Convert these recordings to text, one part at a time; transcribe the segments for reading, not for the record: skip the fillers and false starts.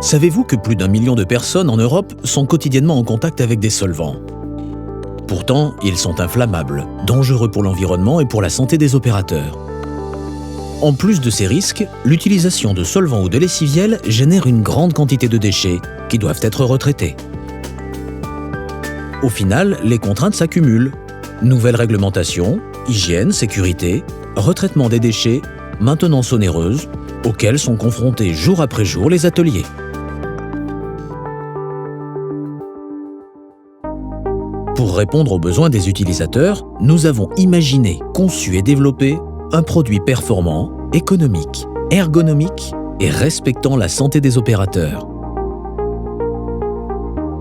Savez-vous que plus d'1 million de personnes en Europe sont quotidiennement en contact avec des solvants? Pourtant, ils sont inflammables, dangereux pour l'environnement et pour la santé des opérateurs. En plus de ces risques, l'utilisation de solvants ou de lessiviels génère une grande quantité de déchets qui doivent être retraités. Au final, les contraintes s'accumulent. Nouvelles réglementations, hygiène, sécurité, retraitement des déchets, maintenance onéreuse, auxquelles sont confrontés jour après jour les ateliers. Pour répondre aux besoins des utilisateurs, nous avons imaginé, conçu et développé un produit performant, économique, ergonomique et respectant la santé des opérateurs.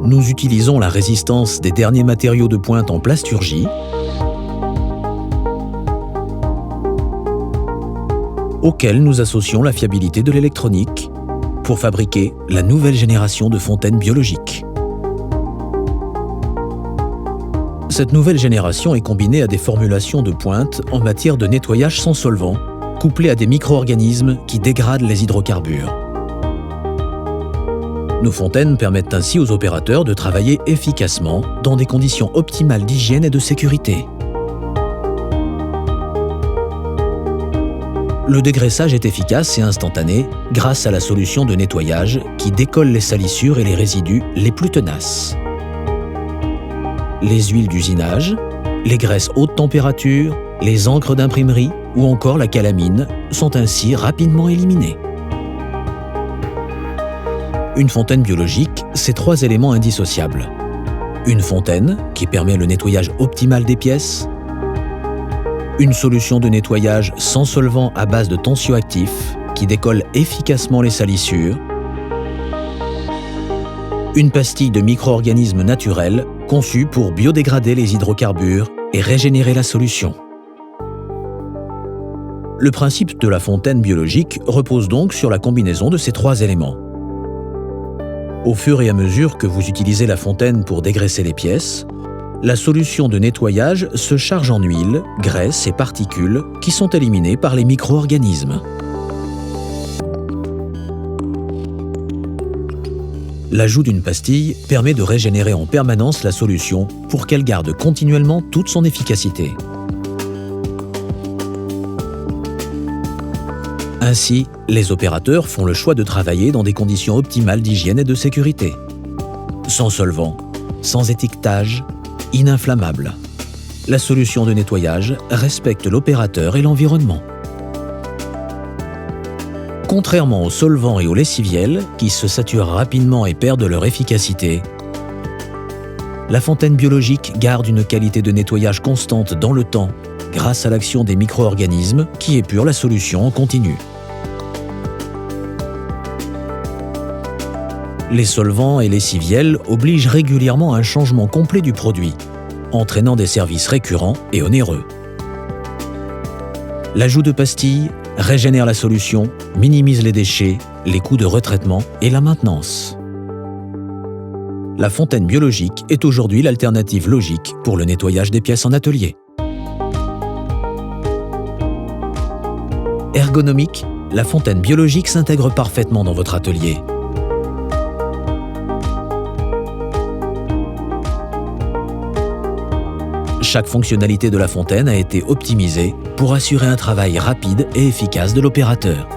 Nous utilisons la résistance des derniers matériaux de pointe en plasturgie, auxquels nous associons la fiabilité de l'électronique pour fabriquer la nouvelle génération de fontaines biologiques. Cette nouvelle génération est combinée à des formulations de pointe en matière de nettoyage sans solvant, couplées à des micro-organismes qui dégradent les hydrocarbures. Nos fontaines permettent ainsi aux opérateurs de travailler efficacement dans des conditions optimales d'hygiène et de sécurité. Le dégraissage est efficace et instantané grâce à la solution de nettoyage qui décolle les salissures et les résidus les plus tenaces. Les huiles d'usinage, les graisses haute température, les encres d'imprimerie ou encore la calamine sont ainsi rapidement éliminées. Une fontaine biologique, c'est 3 éléments indissociables. Une fontaine qui permet le nettoyage optimal des pièces, une solution de nettoyage sans solvant à base de tensioactifs qui décolle efficacement les salissures, une pastille de micro-organismes naturels conçue pour biodégrader les hydrocarbures et régénérer la solution. Le principe de la fontaine biologique repose donc sur la combinaison de ces 3 éléments. Au fur et à mesure que vous utilisez la fontaine pour dégraisser les pièces, la solution de nettoyage se charge en huile, graisse et particules qui sont éliminées par les micro-organismes. L'ajout d'une pastille permet de régénérer en permanence la solution pour qu'elle garde continuellement toute son efficacité. Ainsi, les opérateurs font le choix de travailler dans des conditions optimales d'hygiène et de sécurité. Sans solvant, sans étiquetage, ininflammable. La solution de nettoyage respecte l'opérateur et l'environnement. Contrairement aux solvants et aux lessiviels, qui se saturent rapidement et perdent leur efficacité, la fontaine biologique garde une qualité de nettoyage constante dans le temps grâce à l'action des micro-organismes qui épurent la solution en continu. Les solvants et lessiviels obligent régulièrement à un changement complet du produit, entraînant des services récurrents et onéreux. L'ajout de pastilles régénère la solution, minimise les déchets, les coûts de retraitement et la maintenance. La fontaine biologique est aujourd'hui l'alternative logique pour le nettoyage des pièces en atelier. Ergonomique, la fontaine biologique s'intègre parfaitement dans votre atelier. Chaque fonctionnalité de la fontaine a été optimisée pour assurer un travail rapide et efficace de l'opérateur.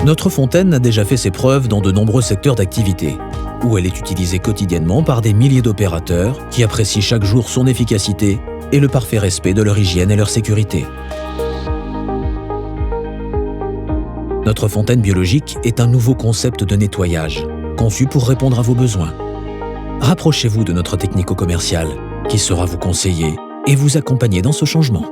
Notre fontaine a déjà fait ses preuves dans de nombreux secteurs d'activité, où elle est utilisée quotidiennement par des milliers d'opérateurs qui apprécient chaque jour son efficacité et le parfait respect de leur hygiène et leur sécurité. Notre fontaine biologique est un nouveau concept de nettoyage, conçu pour répondre à vos besoins. Rapprochez-vous de notre technico-commercial, qui saura vous conseiller et vous accompagner dans ce changement.